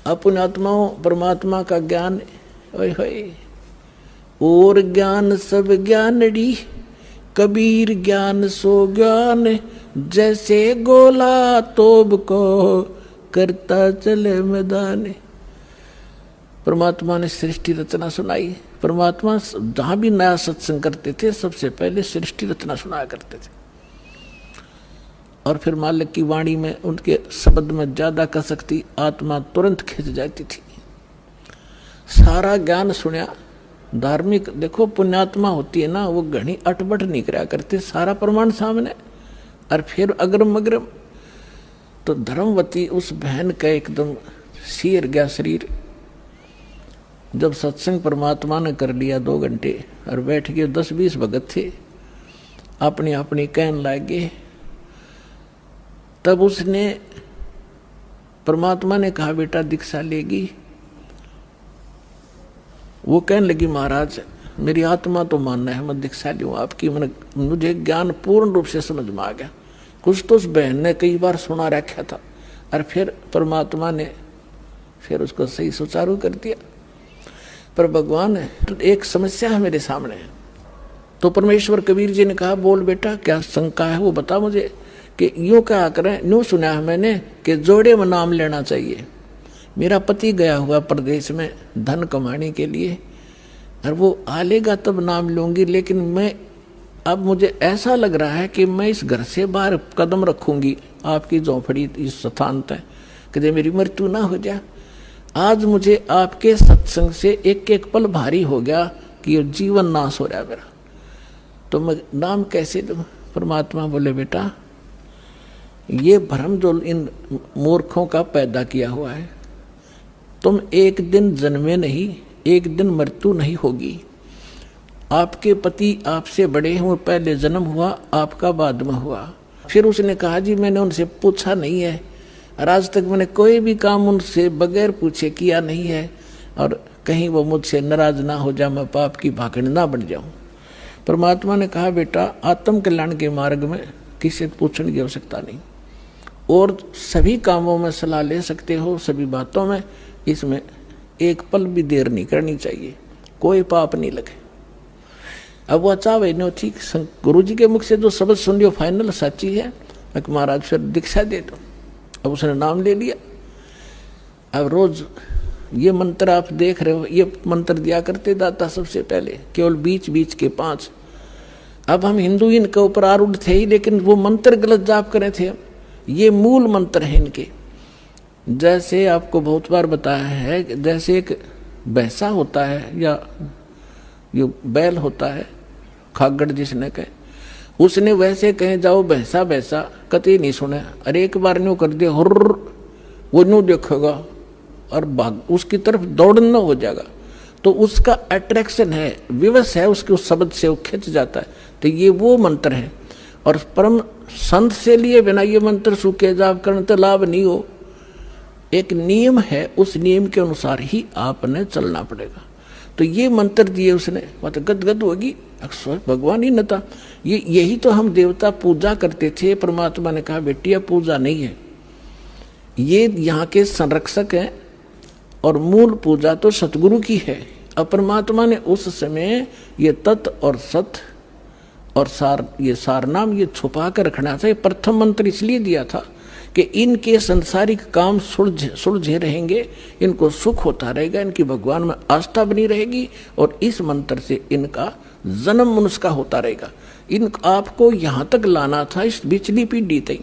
अपुण्यात्माओं परमात्मा का ज्ञान ओए होए। और ज्ञान सब ज्ञानड़ी, कबीर ज्ञान सो ज्ञान, जैसे गोला तोब को करता चले मैदान। परमात्मा ने सृष्टि रचना सुनाई। परमात्मा जहां भी नया सत्संग करते थे सबसे पहले सृष्टि रचना सुनाया करते थे, और फिर मालिक की वाणी में उनके शब्द में ज्यादा कसक थी, आत्मा तुरंत खिंच जाती थी। सारा ज्ञान सुना। धार्मिक देखो पुण्यात्मा होती है ना, वो घनी अटपट नहीं करा करते, सारा प्रमाण सामने। और फिर अग्रम अग्रम तो धर्मवती उस बहन का एकदम सिर गया शरीर। जब सत्संग परमात्मा ने कर लिया 2 घंटे और बैठ के 10-20 भगत थे अपनी अपनी कहन लागे, तब उसने परमात्मा ने कहा बेटा दीक्षा लेगी। वो कहने लगी महाराज मेरी आत्मा तो मानना है मैं दीक्षा लूँ आपकी, मुझे ज्ञान पूर्ण रूप से समझ में आ गया। कुछ तो उस बहन ने कई बार सुना रखा था, और फिर परमात्मा ने फिर उसको सही सुचारू कर दिया। पर भगवान तो एक समस्या है मेरे सामने। तो परमेश्वर कबीर जी ने कहा बोल बेटा क्या शंका है वो बता मुझे। कि यूँ कहा करें, यूँ सुना है मैंने कि जोड़े में नाम लेना चाहिए। मेरा पति गया हुआ प्रदेश में धन कमाने के लिए, और वो आ लेगा तब नाम लूँगी, लेकिन मैं अब मुझे ऐसा लग रहा है कि मैं इस घर से बाहर कदम रखूँगी आपकी झोंपड़ी इस स्थान तक, कदे मेरी मृत्यु ना हो जाए। आज मुझे आपके सत्संग से एक एक पल भारी हो गया कि ये जीवन नाश हो रहा है मेरा, तो मैं नाम कैसे दूँ। परमात्मा बोले बेटा ये भ्रम जो इन मूर्खों का पैदा किया हुआ है, तुम एक दिन जन्मे नहीं, एक दिन मृत्यु नहीं होगी। आपके पति आपसे बड़े हैं, वो पहले जन्म हुआ आपका बाद में हुआ। फिर उसने कहा जी मैंने उनसे पूछा नहीं है, और आज तक मैंने कोई भी काम उनसे बगैर पूछे किया नहीं है, और कहीं वो मुझसे नाराज ना हो जाए, मैं पाप की भागड़ ना बन जाऊं। परमात्मा ने कहा बेटा आत्म कल्याण के मार्ग में किसी से पूछने की आवश्यकता नहीं, और सभी कामों में सलाह ले सकते हो, सभी बातों में। इसमें एक पल भी देर नहीं करनी चाहिए, कोई पाप नहीं लगे। अब वो चाहे नो ठीक, गुरु जी के मुख से जो शब्द सुन लियो फाइनल सच्ची है, मैं महाराज फिर दीक्षा दे दो। अब उसने नाम ले लिया। अब रोज ये मंत्र आप देख रहे हो, ये मंत्र दिया करते दाता सबसे पहले, केवल बीच बीच के 5। अब हम हिंदू इनके ऊपर आरूढ़ थे ही, लेकिन वो मंत्र गलत जाप करे थे। ये मूल मंत्र है इनके। जैसे आपको बहुत बार बताया है, जैसे एक भैंसा होता है या ये बैल होता है, खागड़ जिसने कहे, उसने वैसे कहे जाओ भैंसा भैंसा कतई नहीं सुने, अरे एक बार न्यू कर दिया हुर्र, वो न्यू देखेगा और भाग उसकी तरफ दौड़ना हो जाएगा। तो उसका अट्रैक्शन है, विवश है उसके उस शब्द से, वो खिंच जाता है। तो ये वो मंत्र है। और परम संत से लिए बिना ये मंत्र सूखे जाप करने तो लाभ नहीं हो। एक नियम है, उस नियम के अनुसार ही आपने चलना पड़ेगा। तो ये मंत्र दिए उसने, वह तो गदगद होगी, अक्सर भगवान ही न था। यही तो हम देवता पूजा करते थे। परमात्मा ने कहा बेटिया पूजा नहीं है, ये यहाँ के संरक्षक हैं, और मूल पूजा तो सतगुरु की है। अब परमात्मा ने उस समय ये तत् और सत और सार, ये सार नाम ये छुपा कर रखना था। ये प्रथम मंत्र इसलिए दिया था कि इनके संसारिक काम सुलझे रहेंगे, इनको सुख होता रहेगा, इनकी भगवान में आस्था बनी रहेगी, और इस मंत्र से इनका जन्म मनुष्य का होता रहेगा। इन आपको यहाँ तक लाना था, इस बिचली पीढ़ी तक।